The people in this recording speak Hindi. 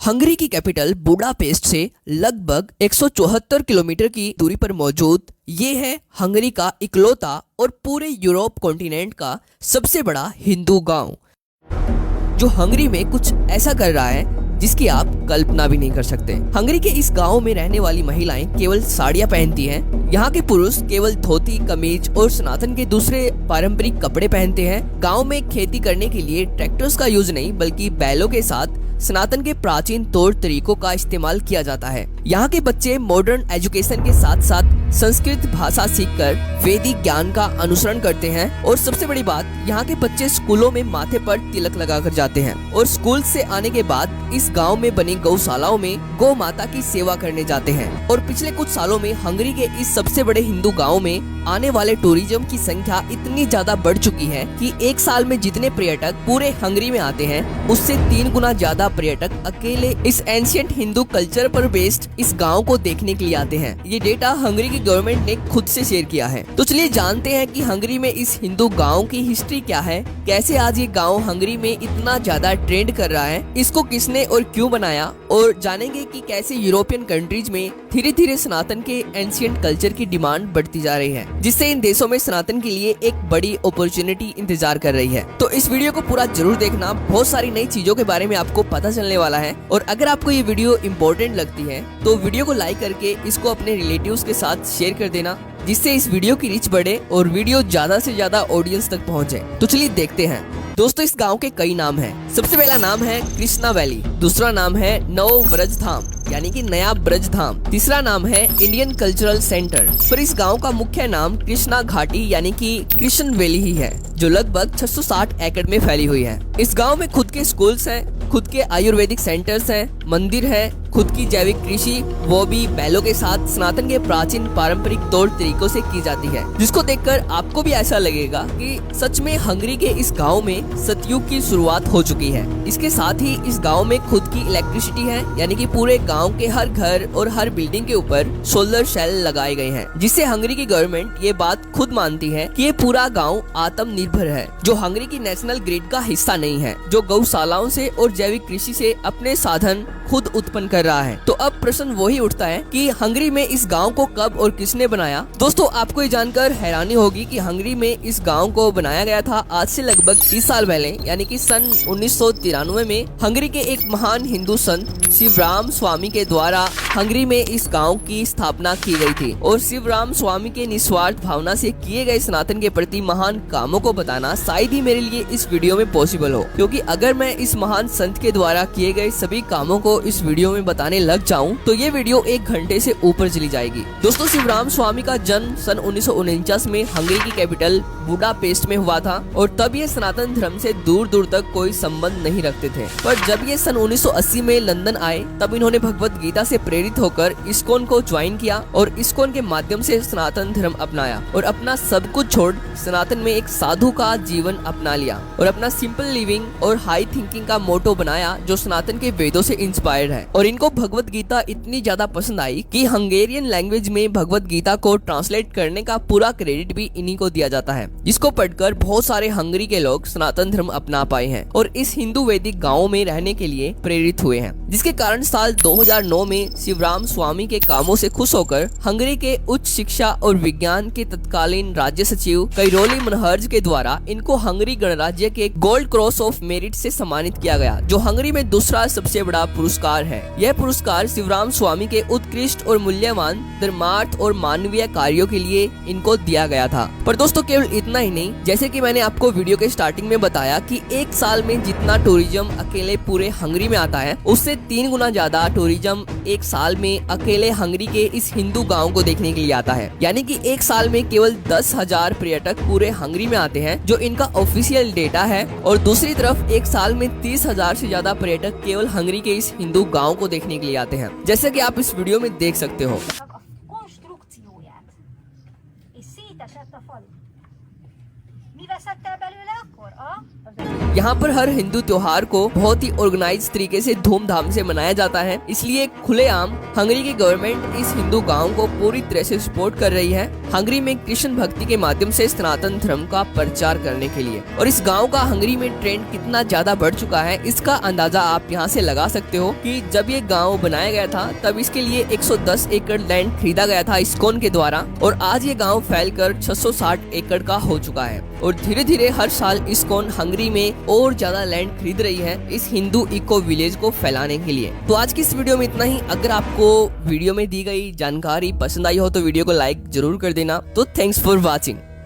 हंगरी की कैपिटल बुडापेस्ट से लगभग 174 किलोमीटर की दूरी पर मौजूद ये है हंगरी का इकलौता और पूरे यूरोप कॉन्टिनेंट का सबसे बड़ा हिंदू गांव, जो हंगरी में कुछ ऐसा कर रहा है जिसकी आप कल्पना भी नहीं कर सकते। हंगरी के इस गांव में रहने वाली महिलाएं केवल साड़ियां पहनती हैं। यहाँ के पुरुष केवल धोती, कमीज और सनातन के दूसरे पारंपरिक कपड़े पहनते हैं। गांव में खेती करने के लिए ट्रैक्टर्स का यूज नहीं बल्कि बैलों के साथ सनातन के प्राचीन तौर तरीकों का इस्तेमाल किया जाता है। यहाँ के बच्चे मॉडर्न एजुकेशन के साथ साथ संस्कृत भाषा सीखकर वैदिक ज्ञान का अनुसरण करते हैं और सबसे बड़ी बात, यहाँ के बच्चे स्कूलों में माथे पर तिलक लगाकर जाते हैं और स्कूल से आने के बाद इस गांव में बनी गौशालाओं में गौ माता की सेवा करने जाते हैं। और पिछले कुछ सालों में हंगरी के इस सबसे बड़े हिंदू गाँव में आने वाले टूरिज्म की संख्या इतनी ज्यादा बढ़ चुकी है कि एक साल में जितने पर्यटक पूरे हंगरी में आते हैं उससे 3 गुना ज्यादा पर्यटक अकेले इस एंशिएंट हिंदू कल्चर पर बेस्ड इस गांव को देखने के लिए आते हैं। ये डेटा हंगरी की गवर्नमेंट ने खुद से शेयर किया है। तो चलिए जानते हैं कि हंगरी में इस हिंदू गांव की हिस्ट्री क्या है, कैसे आज ये गांव हंगरी में इतना ज्यादा ट्रेंड कर रहा है, इसको किसने और क्यों बनाया, और जानेंगे कि कैसे यूरोपियन कंट्रीज में धीरे धीरे सनातन के एंशिएंट कल्चर की डिमांड बढ़ती जा रही है, जिससे इन देशों में सनातन के लिए एक बड़ी अपॉर्चुनिटी इंतजार कर रही है। तो इस वीडियो को पूरा जरूर देखना, बहुत सारी नई चीजों के बारे में आपको पता चलने वाला है। और अगर आपको ये वीडियो इम्पोर्टेंट लगती है तो वीडियो को लाइक करके इसको अपने रिलेटिव्स के साथ शेयर कर देना, जिससे इस वीडियो की रीच बढ़े और वीडियो ज्यादा से ज्यादा ऑडियंस तक पहुंचे। तो चलिए देखते हैं। दोस्तों, इस गांव के कई नाम हैं। सबसे पहला नाम है कृष्णा वैली, दूसरा नाम है नव ब्रज धाम यानी कि नया ब्रज धाम, तीसरा नाम है इंडियन कल्चरल सेंटर। पर इस गांव का मुख्य नाम कृष्णा घाटी यानी कि कृष्ण वैली ही है, जो लगभग 660 एकड़ में फैली हुई है। इस गांव में खुद के स्कूल्स हैं, खुद के आयुर्वेदिक सेंटर्स हैं, मंदिर है, खुद की जैविक कृषि, वो भी बैलों के साथ सनातन के प्राचीन पारंपरिक तौर तरीकों से की जाती है, जिसको देखकर आपको भी ऐसा लगेगा कि सच में हंगरी के इस गांव में सतयुग की शुरुआत हो चुकी है। इसके साथ ही इस गांव में खुद की इलेक्ट्रिसिटी है, यानी कि पूरे गांव के हर घर और हर बिल्डिंग के ऊपर सोलर सेल लगाए गए हैं, जिससे हंगरी की गवर्नमेंट ये बात खुद मानती है कि ये पूरा गांव आत्मनिर्भर है, जो हंगरी की नेशनल ग्रिड का हिस्सा नहीं है, जो गौशालाओं से और जैविक कृषि से अपने साधन खुद उत्पन्न कर रहा है। तो अब प्रश्न वही उठता है कि हंगरी में इस गांव को कब और किसने बनाया। दोस्तों, आपको ये जानकर हैरानी होगी कि हंगरी में इस गांव को बनाया गया था आज से लगभग 30 साल पहले, यानी कि सन 1993 में हंगरी के एक महान हिंदू संत शिवराम स्वामी के द्वारा हंगरी में इस गांव की स्थापना की गई थी। और शिवराम स्वामी के निस्वार्थ भावना से किए गए सनातन के प्रति महान कामों को बताना शायद ही मेरे लिए इस वीडियो में पॉसिबल हो, क्योंकि अगर मैं इस महान संत के द्वारा किए गए सभी कामों को इस वीडियो में बताने लग जाऊं तो ये वीडियो 1 घंटे से ऊपर चली जाएगी। दोस्तों, शिवराम स्वामी का जन्म सन 1949 में हंगरी की कैपिटल बुडापेस्ट में हुआ था और तब ये सनातन धर्म से दूर दूर तक कोई संबंध नहीं रखते थे। पर जब ये सन 1980 में लंदन आए तब इन्होंने भगवत गीता से प्रेरित होकर इस्कॉन को ज्वाइन किया और इस्कॉन के माध्यम से सनातन धर्म अपनाया और अपना सब कुछ छोड़ सनातन में एक साधु का जीवन अपना लिया और अपना सिंपल लिविंग और हाई थिंकिंग का मोटो बनाया, जो सनातन के वेदों से इंस्पायर्ड है। और इनको भगवत गीता इतनी ज्यादा पसंद आई कि हंगेरियन लैंग्वेज में भगवत गीता को ट्रांसलेट करने का पूरा क्रेडिट भी इन्हीं को दिया जाता है, जिसको पढ़कर बहुत सारे हंगरी के लोग सनातन धर्म अपना पाए हैं और इस हिंदू वैदिक गाँव में रहने के लिए प्रेरित हुए हैं। जिसके कारण साल 2009 में शिवराम स्वामी के कामों से खुश होकर हंगरी के उच्च शिक्षा और विज्ञान के तत्कालीन राज्य सचिव कैरोली मनहर्ज के द्वारा इनको हंगरी गणराज्य के गोल्ड क्रॉस ऑफ मेरिट से सम्मानित किया गया, जो हंगरी में दूसरा सबसे बड़ा पुरस्कार है। यह पुरस्कार शिवराम स्वामी के उत्कृष्ट और मूल्यवान धर्मार्थ और मानवीय कार्यों के लिए इनको दिया गया था। पर दोस्तों, केवल इतना ही नहीं, जैसे कि मैंने आपको वीडियो के स्टार्टिंग में बताया कि एक साल में जितना टूरिज्म अकेले पूरे हंगरी में आता है उससे 3 गुना ज्यादा टूरिज्म एक साल में अकेले हंगरी के इस हिंदू गांव को देखने के लिए आता है। यानी कि एक साल में केवल 10,000 पर्यटक पूरे हंगरी में आते हैं, जो इनका ऑफिशियल डेटा है। और दूसरी तरफ एक साल में 30,000 से ज्यादा पर्यटक केवल हंगरी के इस हिंदू गांव को देखने के लिए आते हैं, जैसे कि आप इस वीडियो में देख सकते हो। यहाँ पर हर हिंदू त्योहार को बहुत ही ऑर्गेनाइज तरीके से धूमधाम से मनाया जाता है, इसलिए खुलेआम हंगरी की गवर्नमेंट इस हिंदू गांव को पूरी तरह से सपोर्ट कर रही है हंगरी में कृष्ण भक्ति के माध्यम से सनातन धर्म का प्रचार करने के लिए। और इस गांव का हंगरी में ट्रेंड कितना ज्यादा बढ़ चुका है इसका अंदाजा आप यहाँ से लगा सकते हो कि जब ये गांव बनाया गया था तब इसके लिए 110 एकड़ लैंड खरीदा गया था इस्कॉन के द्वारा, और आज ये गांव फैलकर 660 एकड़ का हो चुका है। और धीरे धीरे हर साल इस्कॉन हंगरी में और ज्यादा लैंड खरीद रही है इस हिंदू इको विलेज को फैलाने के लिए। तो आज की इस वीडियो में इतना ही। अगर आपको वीडियो में दी गई जानकारी पसंद आई हो तो वीडियो को लाइक जरूर कर देना। तो थैंक्स फॉर वॉचिंग।